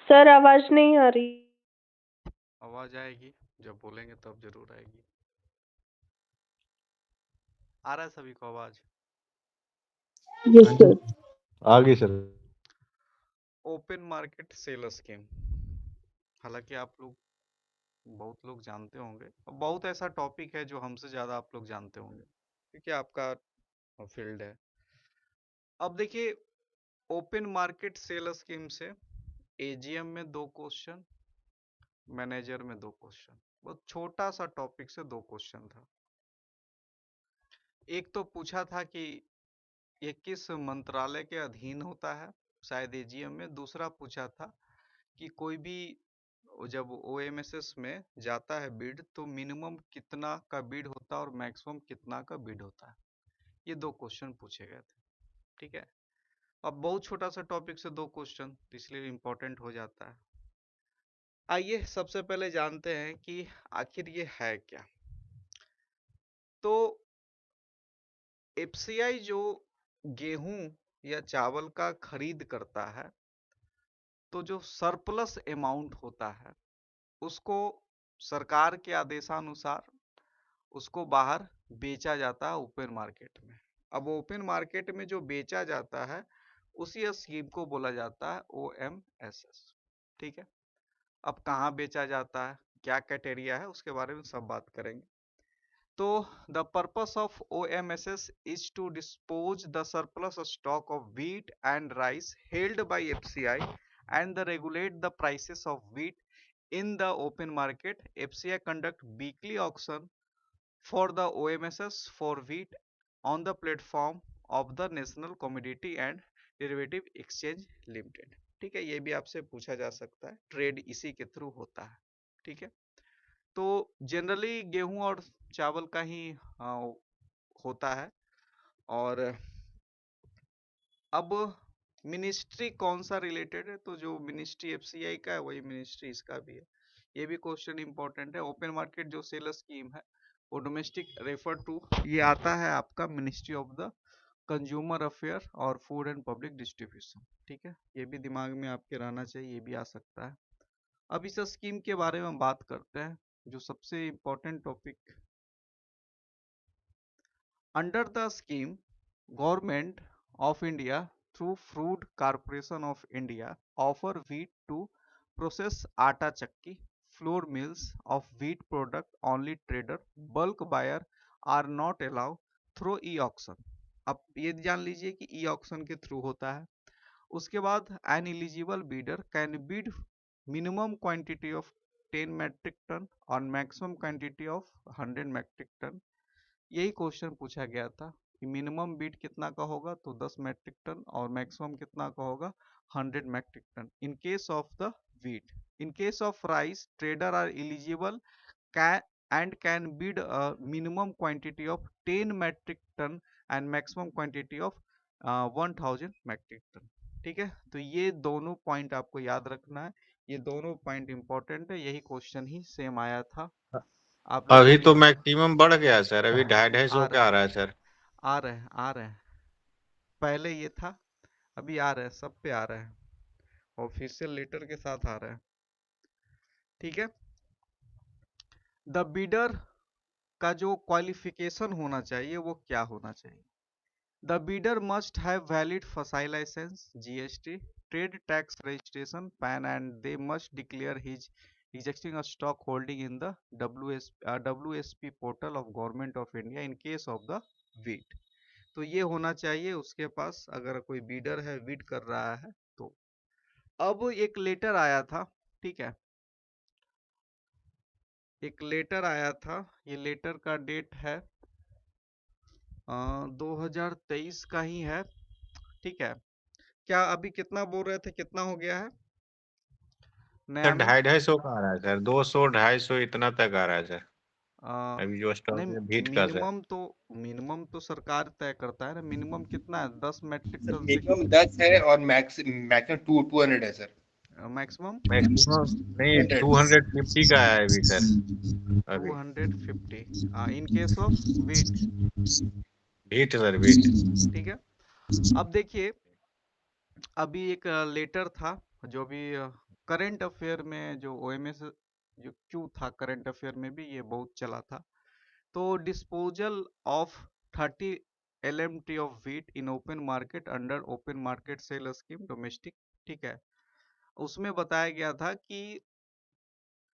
Sir आवाज नहीं आ रही। आवाज आएगी जब बोलेंगे तब जरूर आएगी। आ रहा है सभी को आवाज? यस हाँ जी सर। आगे sir. Open market sale scheme, हालांकि आप लोग बहुत लोग जानते होंगे और बहुत ऐसा टॉपिक है जो हमसे ज्यादा आप लोग जानते होंगे क्योंकि आपका फील्ड है। अब देखिए, ओपन मार्केट सेल स्कीम से एजीएम में 2 क्वेश्चन, मैनेजर में 2 क्वेश्चन, बहुत छोटा सा टॉपिक से 2 क्वेश्चन था। एक तो पूछा था कि ये किस मंत्रालय के अधीन होता है, शायद एजीएम में। दूसरा पूछा था कि कोई भी जब ओएमएसएस में जाता है बिड तो मिनिमम कितना का बिड होता है और मैक्सिमम कितना का बिड होता है। ये 2 क्वेश्चन पूछे गए थे। ठीक है, अब बहुत छोटा सा टॉपिक से 2 क्वेश्चन तो इसलिए इम्पोर्टेंट हो जाता है। आइए सबसे पहले जानते हैं कि आखिर ये है क्या। तो एफसीआई जो गेहूं या चावल का खरीद करता है, तो जो सरप्लस अमाउंट होता है उसको सरकार के आदेशानुसार उसको बाहर बेचा जाता है ओपन मार्केट में। अब ओपन मार्केट में जो बेचा जाता है उसी स्कीम को बोला जाता है ओएमएसएस। ठीक है, अब कहाँ बेचा जाता है, क्या क्राइटेरिया है, उसके बारे में सब बात करेंगे। तो the purpose of OMSS is to dispose the surplus stock of wheat and rice held by FCI and the regulate the prices of wheat in the open market. FCI conduct weekly auction for the OMSS for wheat on the platform of the National Commodity and Derivative Exchange Limited। ठीक है, ये भी आपसे पूछा जा सकता है, trade इसी के थ्रू होता है। ठीक है, तो जनरली गेहूं और चावल का ही होता है। और अब मिनिस्ट्री कौन सा रिलेटेड है, तो जो मिनिस्ट्री एफसीआई का है वही मिनिस्ट्री इसका भी है। ये भी क्वेश्चन इंपॉर्टेंट है। ओपन मार्केट जो सेल स्कीम है वो डोमेस्टिक रेफर टू ये आता है आपका ministry of the consumer affair और फूड एंड पब्लिक डिस्ट्रीब्यूशन। ठीक है, ये भी दिमाग में आपके रहना चाहिए, ये भी आ सकता है। अब इस स्कीम के बारे में बात करते हैं, जो सबसे important topic. Under the scheme, Government of India through Food Corporation of India offer wheat to process atta chakki, flour mills of wheat product only trader, bulk buyer are not allowed through e-auction। अब ये जान लीजिए कि e-auction के through होता है। उसके बाद an eligible bidder can bid minimum quantity of 10 metric ton और maximum quantity of 100 metric ton। यही क्वेश्चन पूछा गया था कि मिनिमम बीट कितना का होगा, तो 10 मैट्रिक टन और मैक्सिमम कितना का होगा, 100 metric tonne. In case of the wheat, in case of rice trader are eligible can bid a minimum quantity of 10 metric ton and maximum quantity of 1000 metric ton। ठीक है, तो ये दोनों point आपको याद रखना है, ये दोनों पॉइंट इंपॉर्टेंट है। यही क्वेश्चन ही सेम आया था आप लोगों अभी के तो मैक्सिमम बढ़ गया सर, अभी 250-250 आ का आ रहे रहा है सर। आ रहे हैं। पहले ये था, अभी आ रहे हैं, सब पे आ रहे हैं, ऑफिशियल लेटर के साथ आ रहे हैं। ठीक है, द बिडर का जो क्वालिफिकेशन होना चाहिए वो क्या होना चाहिए। The bidder must have valid FSSAI licence, GST, trade tax registration, PAN and they must declare his existing stock holding in the WSP portal of government of India in case of the wheat. तो ये होना चाहिए उसके पास, अगर कोई bidder है बीड कर रहा है तो। अब एक लेटर आया था, ठीक है, एक लेटर आया था, ये लेटर का डेट है 2023 का ही है। ठीक है, क्या अभी कितना बोल रहे थे, कितना हो गया है सर नया में? 250-250 का आ रहा है सर, 200-250 इतना तक आ रहा है सर। आ, अभी जो स्टॉक नहीं, है भीट का सर। मिनिमम तो सरकार तय करता है ना। मिनिमम कितना है, 10 मैट्रिक सर टन से मिनिमम 10 है और मैक्सिमम 200 है सर। मैक्सिमम मैक्सिमम नहीं, 200। 250 का है अभी सर। अभी 250 in case of wheat. Wheat sir, wheat. ठीक है, अब देखिए, अभी एक लेटर था जो भी करंट अफेयर में जो ओएमएस जो क्यों था, करंट अफेयर में भी ये बहुत चला था। तो disposal of 30 LMT of wheat in open market under open market sale scheme domestic, ठीक है। उसमें बताया गया था कि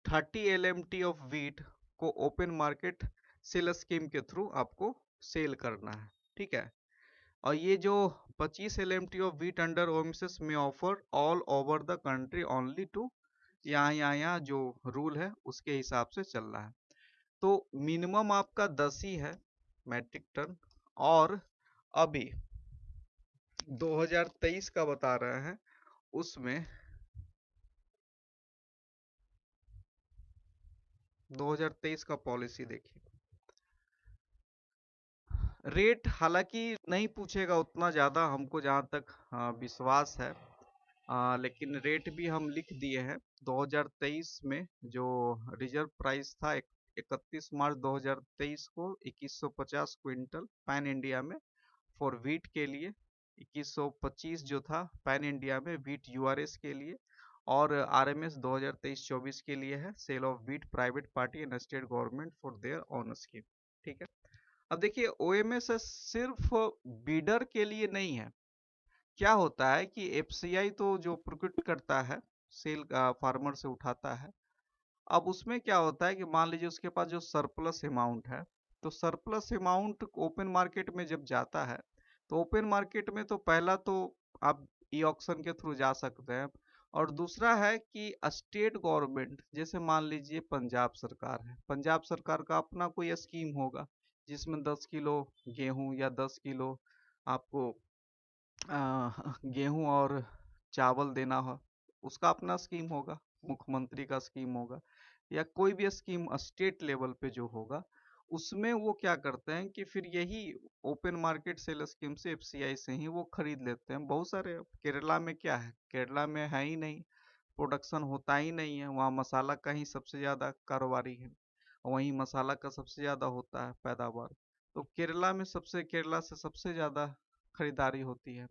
30 LMT ऑफ व्हीट को ओपन मार्केट सेल स्कीम के थ्रू आपको सेल करना है, ठीक है। और ये जो 25 LMT of wheat under OMS में offer all over the country only to, यहाँ जो रूल है उसके हिसाब से चल रहा है। तो मिनिमम आपका 10 ही है मैट्रिक टन, और अभी 2023 का बता रहे हैं, उसमें 2023 का पॉलिसी देखिए। रेट हालांकि नहीं पूछेगा उतना ज़्यादा, हमको जहाँ तक विश्वास है, लेकिन रेट भी हम लिख दिए हैं। 2023 में जो रिजर्व प्राइस था 31 मार्च 2023 को 2150 क्विंटल पैन इंडिया में फॉर व्हीट के लिए, 2125 जो था पैन इंडिया में व्हीट यूआरएस के लिए, और आरएमएस 2023-24 के लिए है sale of wheat private party and state government for their own scheme, ठीक है। अब देखिए ओएमएस सिर्फ बीडर के लिए नहीं है। क्या होता है कि एफसीआई तो जो प्रोक्यूट करता है, सेल फार्मर से उठाता है। अब उसमें क्या होता है कि मान लीजिए उसके पास जो सरप्लस अमाउंट है, तो सरप्लस अमाउंट ओपन मार्केट में जब जाता है, तो ओपन मार्केट में तो पहला तो आप ई ऑक्शन के थ्रू जा सकते हैं, और दूसरा है कि स्टेट गवर्नमेंट, जैसे मान लीजिए पंजाब सरकार है, पंजाब सरकार का अपना कोई स्कीम होगा जिसमें 10 किलो गेहूं या 10 किलो आपको गेहूं और चावल देना हो, उसका अपना स्कीम होगा, मुख्यमंत्री का स्कीम होगा, या कोई भी स्कीम स्टेट लेवल पे जो होगा, उसमें वो क्या करते हैं कि फिर यही ओपन मार्केट सेल स्कीम से एफसीआई से ही वो खरीद लेते हैं। बहुत सारे, केरला में क्या है, केरला में है ही नहीं, प्रोडक्शन होता ही नहीं है, वहाँ मसाला का ही सबसे ज़्यादा कारोबारी है, वहीं मसाला का सबसे ज़्यादा होता है पैदावार, तो केरला से सबसे ज़्यादा खरीदारी होती है।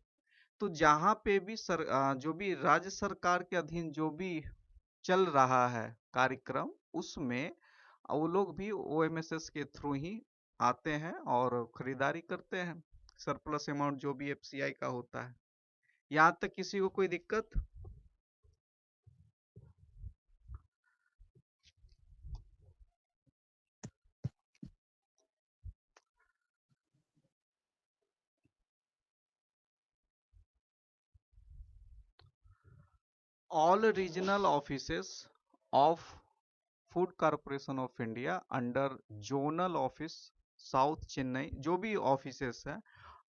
तो जहाँ पे भी जो भी राज्य सरकार के अधीन जो भी चल रहा है कार्यक्रम, उसमें वो लोग भी ओएमएसएस के थ्रू ही आते हैं और खरीदारी करते हैं सरप्लस अमाउंट जो भी एफसीआई का होता है। यहाँ तक किसी को कोई दिक्कत? All regional offices of food corporation of India under zonal office south Chennai, जो भी ऑफिसेस हैं,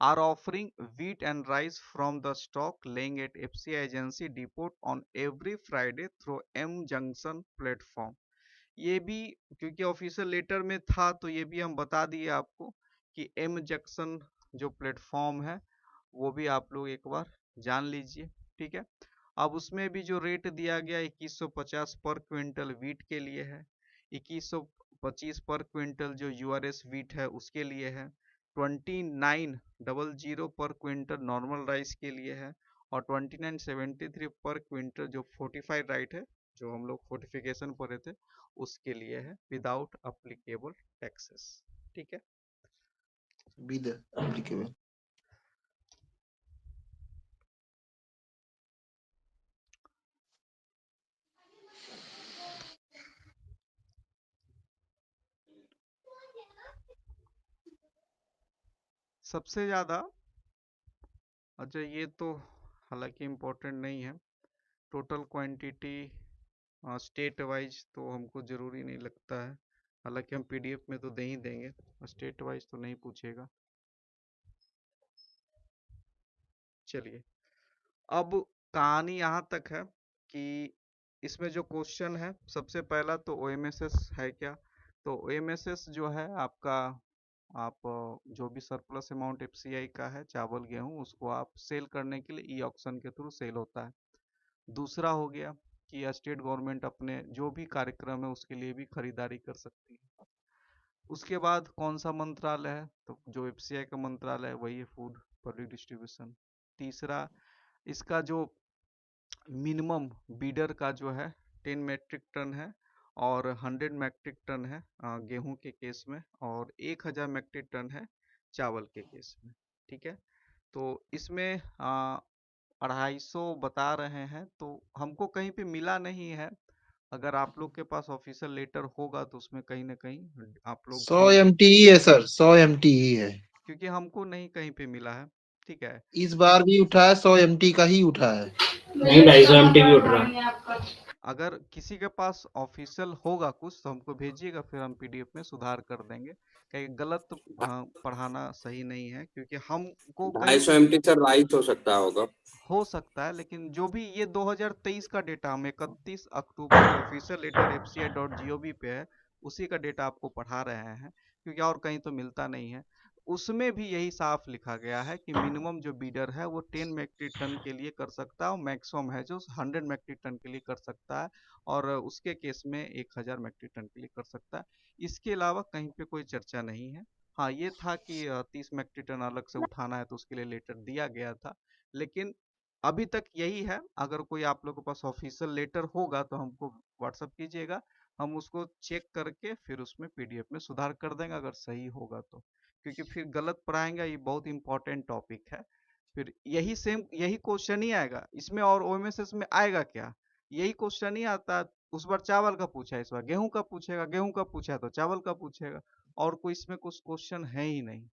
are offering wheat and rice from the stock lying at FCI agency depot on every Friday through M junction platform. ये भी क्योंकि official letter में था, तो ये भी हम बता दिए आपको कि एम जंक्शन जो प्लेटफॉर्म है वो भी आप लोग एक बार जान लीजिए, ठीक है। अब उसमें भी जो रेट दिया गया 2150 पर क्विंटल वीट के लिए है, 2125 पर क्विंटल जो यूआरएस वीट है उसके लिए है, 2900 पर क्विंटल नॉर्मल राइस के लिए है, और 2973 पर क्विंटल जो फोर्टिफाइड राइट है, जो हम लोग फोर्टिफिकेशन पढ़े थे, उसके लिए है विदाउट अप्लीकेबल टैक्सेस, ठीक है। Be the applicable. सबसे ज़्यादा, अच्छा ये तो हालांकि इम्पोर्टेंट नहीं है, टोटल क्वांटिटी स्टेट वाइज तो हमको ज़रूरी नहीं लगता है, हालांकि हम पीडीएफ में तो दे ही देंगे, स्टेट वाइज तो नहीं पूछेगा। चलिए, अब कहानी यहाँ तक है कि इसमें जो क्वेश्चन है, सबसे पहला तो ओएमएसएस है क्या। तो ओएमएसएस जो है आपका, आप जो भी सरप्लस अमाउंट एफसीआई का है चावल गेहूं, उसको आप सेल करने के लिए ई ऑक्शन के थ्रू सेल होता है। दूसरा हो गया कि स्टेट गवर्नमेंट अपने जो भी कार्यक्रम है उसके लिए भी खरीदारी कर सकती है। उसके बाद कौन सा मंत्रालय है, तो जो एफसीआई का मंत्रालय है वही है फूड पब्लिक डिस्ट्रीब्यूशन। तीसरा, इसका जो मिनिमम बीडर का जो है 10 मेट्रिक टन है और 100 मेट्रिक टन है गेहूं के केस में, और 1000 मेट्रिक टन है चावल के केस में। ठीक है, तो इसमें 250 बता रहे हैं, तो हमको कहीं पे मिला नहीं है। अगर आप लोग के पास ऑफिशियल लेटर होगा तो उसमें कहीं ना कहीं आप लोग 100 ढूंढ, MTE है सर, 100 MTE है। क्योंकि हमको नहीं कहीं पे मिला है। ठीक है, इस बार भी उठा है, 100 MT का ही उठा है। नहीं 250 MT भी उठ रहा है। अगर किसी के पास ऑफिशियल होगा कुछ तो हमको भेजिएगा, फिर हम पीडीएफ में सुधार कर देंगे। कहीं गलत पढ़ाना सही नहीं है, क्योंकि हमको कहीं 250 MT सर राइट हो सकता होगा। हो सकता है, लेकिन जो भी ये 2023 का डेटा हम 31 अक्टूबर जो ऑफिशियल लेटर fci.gov पे है उसी का डेटा आपको पढ़ा रहे हैं, क्योंकि और कहीं तो मिलता नहीं है। उसमें भी यही साफ लिखा गया है कि मिनिमम जो बीडर है वो 10 मेट्रिक टन के लिए कर सकता है, और मैक्सिमम है जो 100 मेट्रिक टन के लिए कर सकता है, और उसके केस में 1000 मेट्रिक टन के लिए कर सकता है। इसके अलावा कहीं पे कोई चर्चा नहीं है। हाँ, ये था कि 30 मेट्रिक टन अलग से उठाना है तो उसके लिए लेटर दिया गया था, लेकिन अभी तक यही है। अगर कोई आप लोगों के पास ऑफिशियल लेटर होगा तो हमको व्हाट्सअप कीजिएगा, हम उसको चेक करके फिर उसमें पीडीएफ में सुधार कर देंगे अगर सही होगा तो, क्योंकि फिर गलत पढ़ाएंगे। ये बहुत इंपॉर्टेंट टॉपिक है, फिर यही सेम यही क्वेश्चन ही आएगा इसमें, और ओएमएसएस में आएगा क्या, यही क्वेश्चन ही आता। उस बार चावल का पूछा है, इस बार गेहूं का पूछेगा, गेहूं का पूछा है तो चावल का पूछेगा, और कोई इसमें कुछ क्वेश्चन है ही नहीं।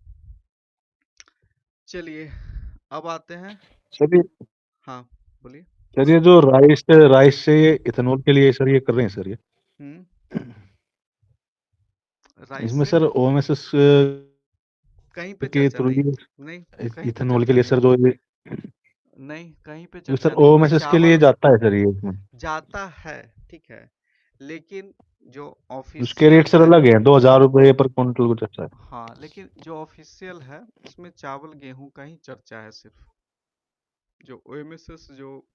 चलिए अब आते हैं। सर ये हाँ बोलिए। सर ये जो राइस से ये इथेनॉल के लिए सर ये कर रहे हैं सर ये राइस इसमें से सर ओएमएसएस कहीं पे के चर्चा थ्रू नहीं, ये नहीं कहीं पे इथेनॉल के चर्चा लिए नहीं, सर जो ये नहीं कहीं पे सर चर्चा नहीं कि ओएमएसएस के लिए चावल जाता है सर ये इसमें जाता है। ठीक है, लेकिन जो उसके रेट ऑफिशियल सर है, अलग है, 2000 रुपये पर क्विंटल कुछ अच्छा है। हाँ लेकिन जो ऑफिशियल है उसमें चावल गेहूं का ही चर्चा है सिर्फ। जो ओएमएसएस जो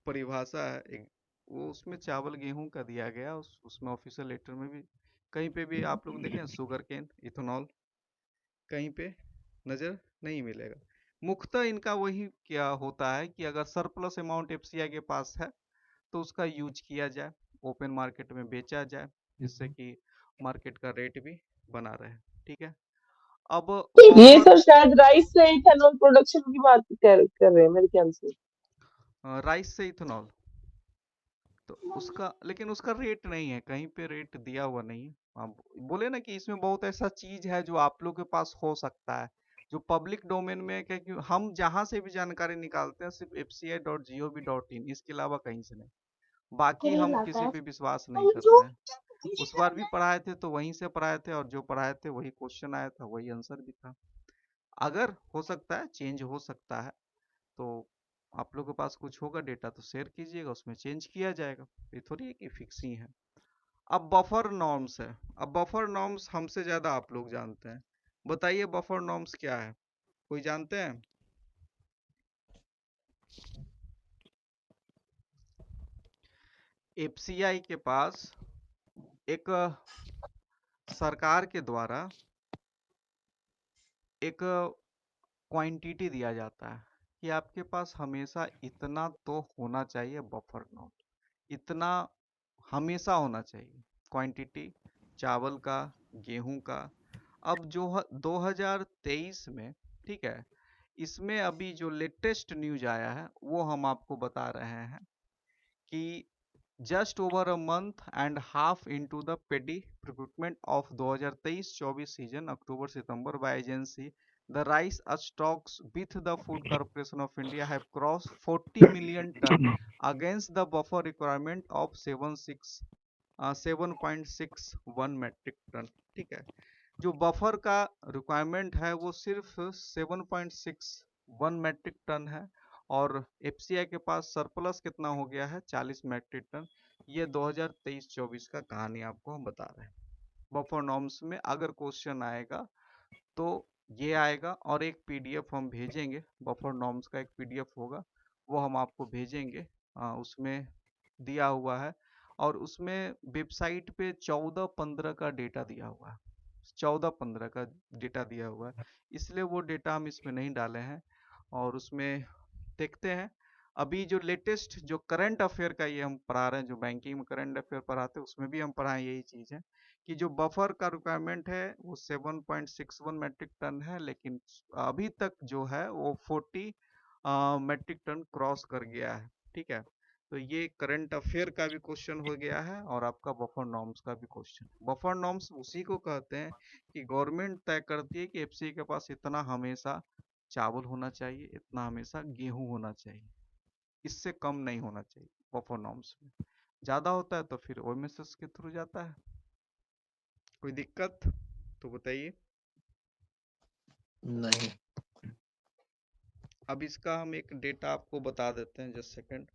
परिभाषा है एक, वो उसमें चावल गेहूं का दिया गया, उसमें ऑफिशियल लेटर में भी कहीं पे भी आप लोग देखें शुगर केन इथेनॉल कहीं पे नजर नहीं मिलेगा। मुख्यतः इनका वही क्या होता है कि अगर सरप्लस अमाउंट एफसीआई के पास है तो उसका यूज किया जाए, ओपन मार्केट में बेचा जाए, जिससे कि मार्केट का रेट भी बना रहे। ठीक है, अब ये बफर सर शायद राइस से इथेनॉल प्रोडक्शन की बात कर रहे हैं मेरे ख्याल से। राइस से इथेनॉल, तो उसका लेकिन उसका रेट नहीं है, कहीं पे रेट दिया हुआ नहीं है। आप बोले ना कि इसमें बहुत ऐसा चीज है जो आप लोग के पास हो सकता है, जो पब्लिक डोमेन में है, क्योंकि हम जहां से भी जानकारी निकालते हैं सिर्फ fci.gov.in, इसके अलावा कहीं से नहीं। बाकी हम किसी पे विश्वास नहीं करते हैं। उस बार भी पढ़ाए थे तो वहीं से पढ़ाए थे, और जो पढ़ाए थे वही क्वेश्चन आया था, वही आंसर भी था। अगर हो सकता है चेंज हो सकता है, तो आप लोगों के पास कुछ होगा डेटा तो शेयर कीजिएगा, उसमें चेंज किया जाएगा। ये थोड़ी है कि फिक्स ही है। अब बफर नॉर्म्स है। अब बफर नॉर्म्स हमसे ज्यादा आप लोग जानते हैं, बताइए बफर नॉर्म्स क्या है, कोई जानते हैं? एफसीआई के पास एक सरकार के द्वारा एक क्वांटिटी दिया जाता है कि आपके पास हमेशा इतना तो होना चाहिए बफर नोट, इतना हमेशा होना चाहिए क्वांटिटी चावल का, गेहूं का। अब जो 2023 में, ठीक है, इसमें अभी जो लेटेस्ट न्यूज आया है वो हम आपको बता रहे हैं कि just over a month and half into the paddy procurement of 2023-24 season October September by agency, the rice stocks with the Food Corporation of India have crossed 40 million ton against the buffer requirement of 7.61 metric ton। ठीक है, जो buffer का requirement है वो सिर्फ 7.61 metric ton है, और FCI के पास सरप्लस कितना हो गया है 40 मेट्रिक टन। ये 2023-24 का कहानी आपको हम बता रहे हैं। बफर नॉर्म्स में अगर क्वेश्चन आएगा तो ये आएगा, और एक पीडीएफ हम भेजेंगे, बफर नॉर्म्स का एक पीडीएफ होगा वो हम आपको भेजेंगे। उसमें दिया हुआ है, और उसमें वेबसाइट पे 14-15 का डेटा दिया हुआ है, 14-15 का डेटा दिया हुआ है, इसलिए वो डेटा हम इसमें नहीं डाले हैं। और उसमें देखते हैं अभी जो लेटेस्ट जो करंट अफेयर का ये हम पढ़ा रहे हैं, जो बैंकिंग में करंट अफेयर पढ़ाते हैं उसमें भी हम पढ़ाएं यही चीज़ है कि जो बफर का रिक्वायरमेंट है वो 7.61 मेट्रिक टन है, लेकिन अभी तक जो है वो 40 मेट्रिक टन क्रॉस कर गया है। ठीक है, तो ये करंट अफेयर का भी क्वेश्चन हो गया है और आपका बफर नॉर्म्स का भी क्वेश्चन। बफर नॉर्म्स उसी को कहते हैं कि गवर्नमेंट तय करती है कि एफसीआई के पास इतना हमेशा चावल होना चाहिए, इतना हमेशा गेहूं होना चाहिए, इससे कम नहीं होना चाहिए। बफर नॉर्म्स में ज़्यादा होता है तो फिर ओएमएसएस के थ्रू जाता है। कोई दिक्कत तो बताइए। नहीं। अब इसका हम एक डेटा आपको बता देते हैं, जस्ट सेकंड।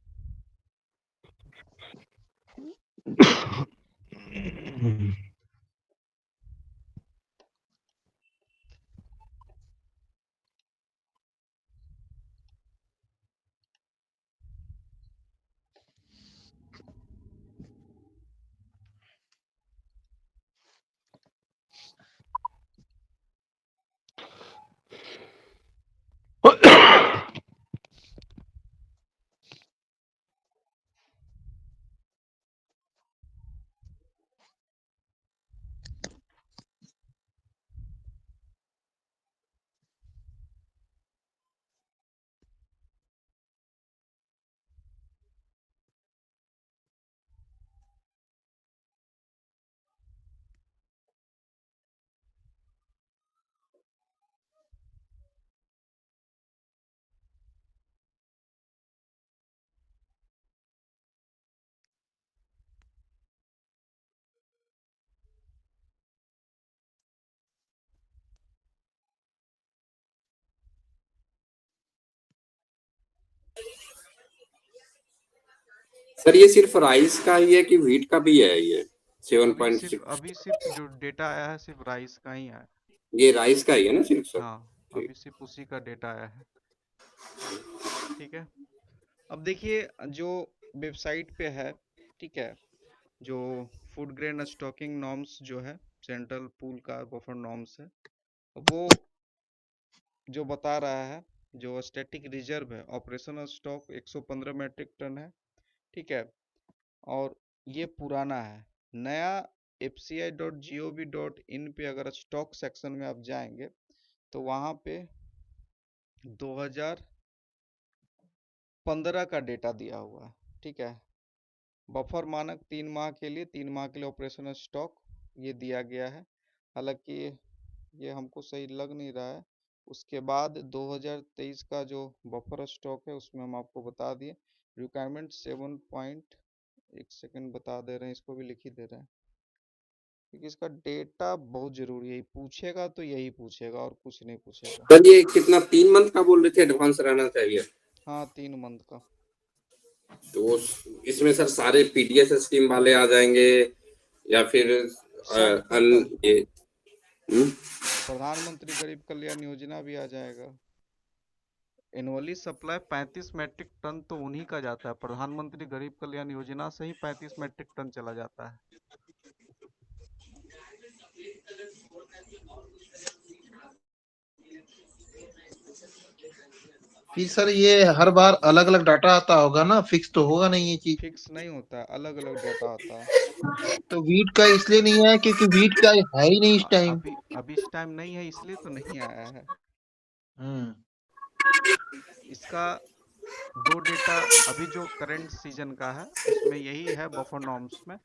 सर ये सिर्फ राइस का ही है कि व्हीट का भी है ये 7.6? अभी सिर्फ जो डेटा आया है सिर्फ राइस का ही आया है। ये राइस का ही है ना सिर्फ सर? हाँ, अभी सिर्फ उसी का डेटा आया है। ठीक है, अब देखिए जो वेबसाइट पे है, ठीक है, जो फूड ग्रेन स्टॉकिंग नॉर्म्स जो है सेंट्रल पूल का बफर नॉर्म्स है, वो जो बता रहा है जो स्टैटिक रिजर्व है ऑपरेशनल स्टॉक 115 मेट्रिक टन है। ठीक है, और ये पुराना है। नया fci.gov.in पे अगर स्टॉक सेक्शन में आप जाएंगे तो वहाँ पे 2015 का डेटा दिया हुआ है। ठीक है, बफर मानक 3 माह के लिए, 3 माह के लिए ऑपरेशनल स्टॉक ये दिया गया है। हालांकि ये हमको सही लग नहीं रहा है। उसके बाद 2023 का जो बफर स्टॉक है उसमें हम आपको बता दिए रिक्वायरमेंट 7 एक सेकंड बता दे रहे हैं, इसको भी लिख ही दे रहे हैं क्योंकि इसका डेटा बहुत जरूरी है। पूछेगा तो यही पूछेगा और कुछ नहीं पूछेगा। सर ये कितना 3 मंथ का बोल रहे थे एडवांस रहना चाहिए? हाँ, 3 मंथ का। तो इसमें सर सारे पीडीएस स्कीम वाले आ जाएंगे या फिर ये प्रधानमंत्री गरीब कल्याण योजना भी आ जाएगा। एनुअली सप्लाई 35 मेट्रिक टन तो उन्हीं का जाता है। प्रधानमंत्री गरीब कल्याण योजना से ही 35 मेट्रिक टन चला जाता है। फिर सर ये हर बार अलग अलग डाटा आता होगा ना, फिक्स तो होगा नहीं ये चीज। फिक्स नहीं होता है, अलग अलग डाटा आता है। तो वीट का इसलिए नहीं है क्योंकि वीट का है ही नहीं इस टाइम। अभी इस टाइम नहीं है इसलिए तो नहीं आया है। इसका 2 डेटा अभी जो करंट सीजन का है उसमें यही है बफर नॉर्म्स में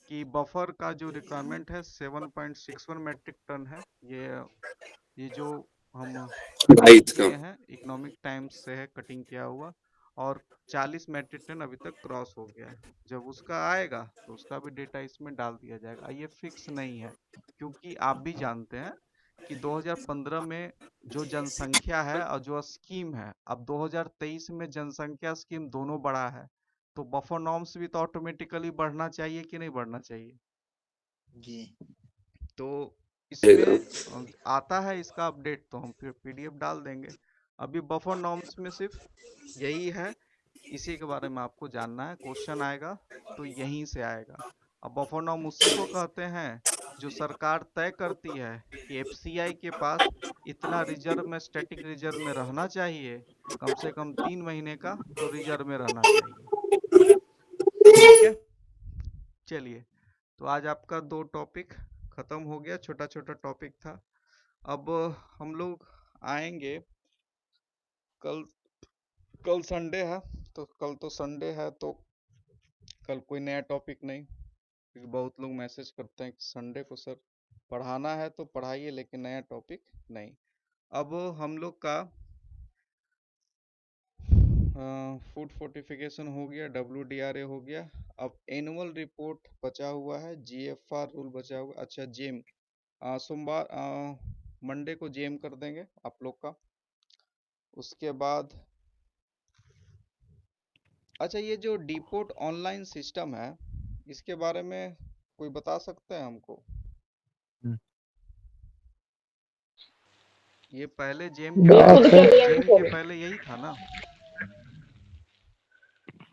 कि बफर का जो रिक्वायरमेंट है 7.61 मेट्रिक टन है। ये जो हम राइस का किए हैं इकोनॉमिक टाइम्स से है कटिंग किया हुआ, और 40 मेट्रिक टन अभी तक क्रॉस हो गया है। जब उसका आएगा तो उसका भी डेटा इसमें डाल दिया जाएगा। ये फिक्स नहीं है क्योंकि आप भी जानते हैं कि 2015 में जो जनसंख्या है और जो स्कीम है, अब 2023 में जनसंख्या स्कीम दोनों बढ़ा है, तो बफर नॉर्म्स भी तो ऑटोमेटिकली बढ़ना चाहिए कि नहीं बढ़ना चाहिए? जी। तो इसमें आता है इसका अपडेट तो हम फिर पीडीएफ डाल देंगे। अभी बफर नॉर्म्स में सिर्फ यही है, इसी के बारे में आपको जानना है। क्वेश्चन आएगा तो यहीं से आएगा। अब बफर नॉर्म उसी को कहते हैं जो सरकार तय करती है कि एफसीआई के पास इतना रिजर्व में, स्टैटिक रिजर्व में रहना चाहिए, कम से कम 3 महीने का तो रिजर्व में रहना चाहिए। ठीक है, चलिए, तो आज आपका 2 टॉपिक खत्म हो गया, छोटा छोटा टॉपिक था। अब हम लोग आएंगे कल। कल संडे है, तो कल तो संडे है, तो कल कोई नया टॉपिक नहीं, क्योंकि बहुत लोग मैसेज करते हैं कि संडे को सर पढ़ाना है तो पढ़ाइए, लेकिन नया टॉपिक नहीं। अब हम लोग का फूड फोर्टिफिकेशन हो गया, WDRA हो गया। अब एनुअल रिपोर्ट बचा हुआ है, GFR रूल बचा हुआ। अच्छा, जेम सोमवार मंडे को जेम कर देंगे आप लोग का। उसके बाद अच्छा, ये जो डिपोट ऑनलाइन सिस्टम है, इसके बारे में कोई बता सकता है हमको? ये पहले जेम के बिल्कुल पहले करिए जेम के पहले यही था ना?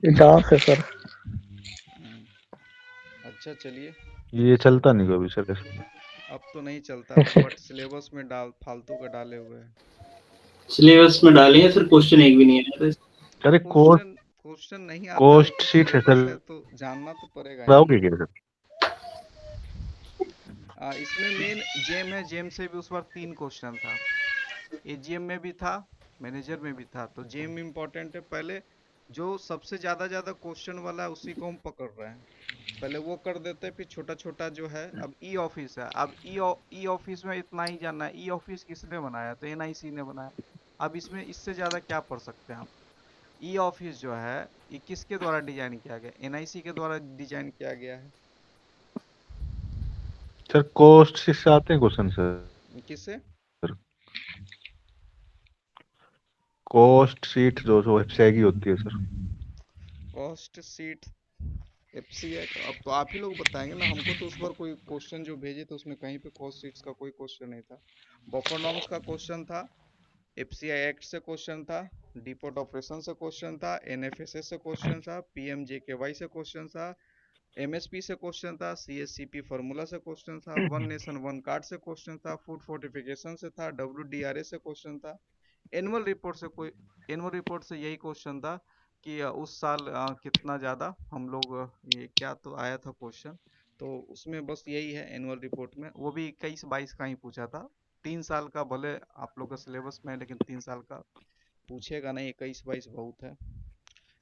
डाक है सर। अच्छा, चलिए, ये चलता नहीं कभी सर ऐसे। अब तो नहीं चलता, बट सिलेबस में डाल फालतू का डाले हुए हैं। सिलेबस में डाले हैं सर, क्वेश्चन एक भी नहीं आया था। अरे कोस्ट क्वेश्चन नहीं आता है कोस्ट तो शीट है सिलेबस सर, है तो जानना तो पड़ेगा ही। बताओगे क्या सर? इसमें मेन जेम है, जेम से भी उस बार 3 क्वेश्चन था, एजीएम में भी था, मैनेजर में भी था। तो जेम इम्पोर्टेंट है, पहले जो सबसे ज्यादा क्वेश्चन वाला है उसी को हम पकड़ रहे हैं, पहले वो कर देते हैं, फिर छोटा छोटा जो है। अब ई ऑफिस है, अब ई ऑफिस में इतना ही जानना है, ई ऑफिस किसने बनाया? तो एनआईसी ने बनाया। अब इसमें इससे ज्यादा क्या पढ़ सकते हैं हम? ई ऑफिस जो है ये किसके द्वारा डिजाइन किया गया? एनआईसी के द्वारा डिजाइन किया गया है। सर कोस्ट शीट से आते हैं क्वेश्चन सर? किससे? कोस्ट शीट जो एफसीआई की होती है सर। कॉस्ट सीट एफसीआई का अब तो आप ही लोग बताएंगे ना, हमको तो उस बार कोई क्वेश्चन जो भेजे तो उसमें कहीं पे कॉस्ट सीट्स का कोई क्वेश्चन नहीं था। बफर नॉर्म्स का क्वेश्चन था, एफसीआई एक्ट से क्वेश्चन था, डिपोट ऑपरेशन से क्वेश्चन था, एनएफएसएस से क्वेश्चन था, पीएमजेकेवाई से क्वेश्चन था, एमएसपी से क्वेश्चन था, सीएससीपी फार्मूला से क्वेश्चन था, वन नेशन वन कार्ड से क्वेश्चन था, फूड फोर्टिफिकेशन से था, WDRA से क्वेश्चन था, एनुअल रिपोर्ट से यही क्वेश्चन था कि उस साल कितना ज्यादा हम लोग ये क्या तो आया था क्वेश्चन, तो उसमें बस यही है एनुअल रिपोर्ट में, वो भी 21-22 का ही पूछा था। 3 साल का भले आप लोग का सिलेबस में है, लेकिन 3 साल का पूछेगा नहीं, 21-22 बहुत है।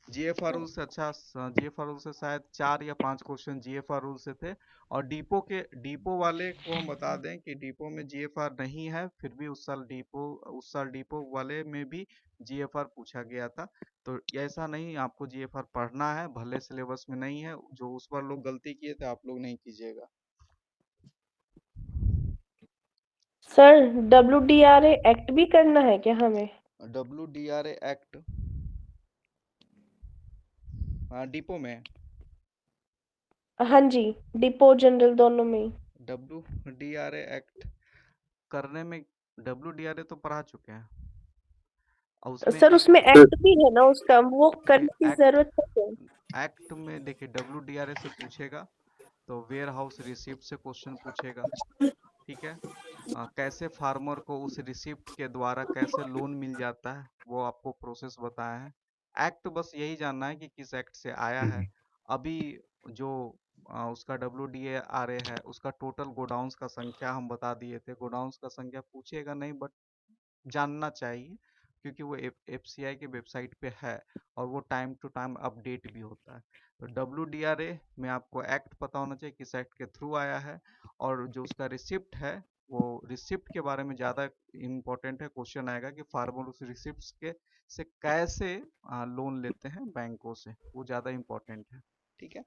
जीएफआर रूल से अच्छा, जीएफआर रूल से शायद 4 या 5 क्वेश्चन जीएफआर रूल से थे। और डिपो वाले को हम बता दें कि डिपो में जीएफआर नहीं है, फिर भी उस साल डिपो वाले में भी जीएफआर पूछा गया था। तो ऐसा नहीं आपको जीएफआर पढ़ना है, भले सिलेबस में नहीं है, जो उस बार लोग गलती किए थे आप लोग नहीं कीजिएगा। सर WDRA एक्ट भी करना है क्या हमें? WDRA एक्ट डिपो में, हाँ जी, डिपो जनरल दोनों में ही। WDRA एक्ट करने में, WDRA तो पढ़ा चुके हैं और उसमें सर उसमें एक्ट भी है ना उसका, वो करने की एक्ट जरूरत है क्या? एक्ट में देखिए WDRA से पूछेगा तो वेयर हाउस रिसिप्ट से क्वेश्चन पूछेगा, ठीक है। कैसे फार्मर को उस रिसिप्ट के द्वारा कैसे लोन मिल जाता है, वो आपको प्रोसेस बताया है। एक्ट बस यही जानना है कि किस एक्ट से आया है। अभी जो उसका WDRA है, उसका टोटल गोडाउंस का संख्या हम बता दिए थे, गोडाउंस का संख्या पूछेगा नहीं, बट जानना चाहिए, क्योंकि वो एफसीआई के वेबसाइट पे है और वो टाइम टू टाइम अपडेट भी होता है। तो WDRA में आपको एक्ट पता होना चाहिए, किस एक्ट के थ्रू आया है, और जो उसका रिसिप्ट है, वो रिसिप्ट के बारे में ज़्यादा इम्पोर्टेंट है, क्वेश्चन आएगा कि फार्मर उस रिसिप्ट के से कैसे लोन लेते हैं बैंकों से, वो ज़्यादा इम्पोर्टेंट है, ठीक है।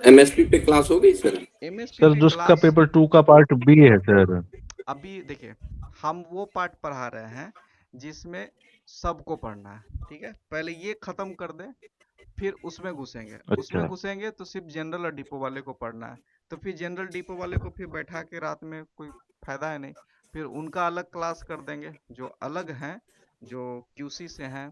एमएसपी पे क्लास हो गई सर? एमएसपी सर पे जिसका क्लास पेपर 2 का पार्ट बी है सर। अभी देखिए, हम वो पार्ट पढ़ा रहे हैं जिसमें सबको पढ़ना है, ठीक है। पहले ये खत्म कर दें, फिर उसमें घुसेंगे। उसमें अच्छा घुसेंगे तो सिर्फ जनरल और डिपो वाले को पढ़ना है, तो फिर जनरल डिपो वाले को फिर बैठा के रात में कोई फायदा है नहीं, फिर उनका अलग क्लास कर देंगे। जो अलग हैं, जो क्यूसी से हैं,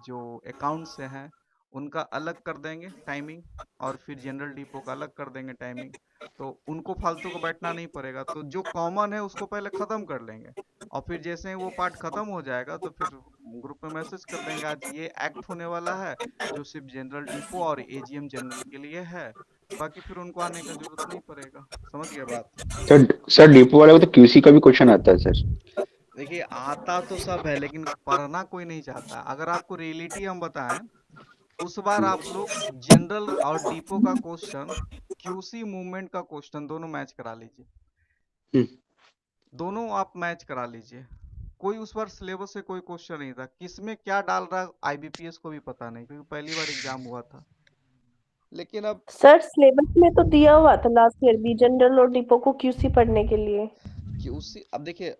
जो अकाउंट से हैं, उनका अलग कर देंगे टाइमिंग, और फिर जनरल डिपो का अलग कर देंगे टाइमिंग। तो उनको फालतू को बैठना नहीं पड़ेगा, तो जो कॉमन है उसको पहले खत्म कर लेंगे, और फिर जैसे ही वो पार्ट खत्म हो जाएगा तो फिर ग्रुप में मैसेज कर देंगे आज ये एक्ट होने वाला है जो सिर्फ जनरल डिपो और एजीएम जनरल के लिए है, बाकी फिर उनको आने का जरूरत नहीं पड़ेगा। समझ गए बात? सर डिपो वाले को तो क्यूसी का भी क्वेश्चन आता है सर। देखिए आता तो सब है लेकिन पढ़ना कोई नहीं चाहता। अगर आपको रियलिटी हम बताएं, उस बार आप लोग जनरल और डिपो का क्वेश्चन, क्यूसी मूवमेंट का क्वेश्चन दोनों मैच करा लीजिए, दोनों आप मैच करा लीजिए। कोई उस बार सिलेबस से कोई क्वेश्चन नहीं था, किसमें क्या डाल रहा आईबीपीएस को भी पता नहीं, क्योंकि पहली बार एग्जाम हुआ था। लेकिन अब सर सिलेबस में तो दिया हुआ था लास्ट ईयर भी जनरल और डिपो को क्यूसी पढ़ने के लिए। क्यूसी, अब देखिए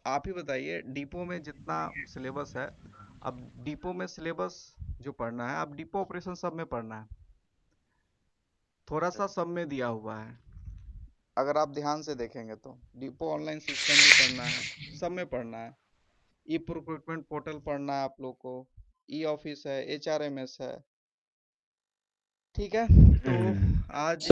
आप ही बताइए, डिपो में जितना सिलेबस है, अब डिपो में सिलेबस जो पढ़ना है, अब डिपो ऑपरेशन सब में पढ़ना है, थोड़ा सा सब में दिया हुआ है। अगर आप ध्यान से देखेंगे तो डिपो ऑनलाइन सिस्टम भी पढ़ना है, सब में पढ़ना है, ई प्रोक्यूरमेंट पोर्टल पढ़ना है आप लोग को, ई ऑफिस है, एचआरएमएस है, ठीक है। तो आज